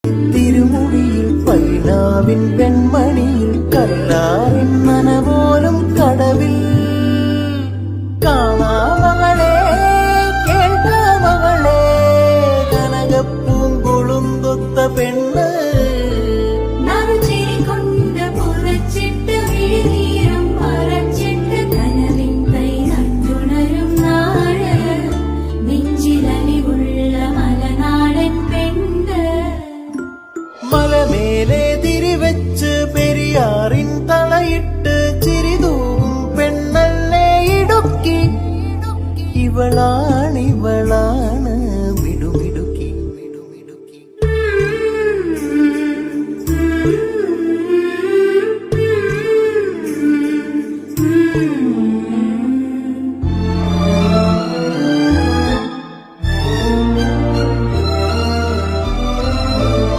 തിരുമുടിയിൽ പൈനാവിൻ പെൺമണിയിൽ കല്ലാറിൻ നനപോലും കടവിൽ കാണാമകളെ കേൾക്കാമകളെ കനകപ്പൂങ്കൊളുന്തൊത്ത പെണ്ണ് മലമേലെ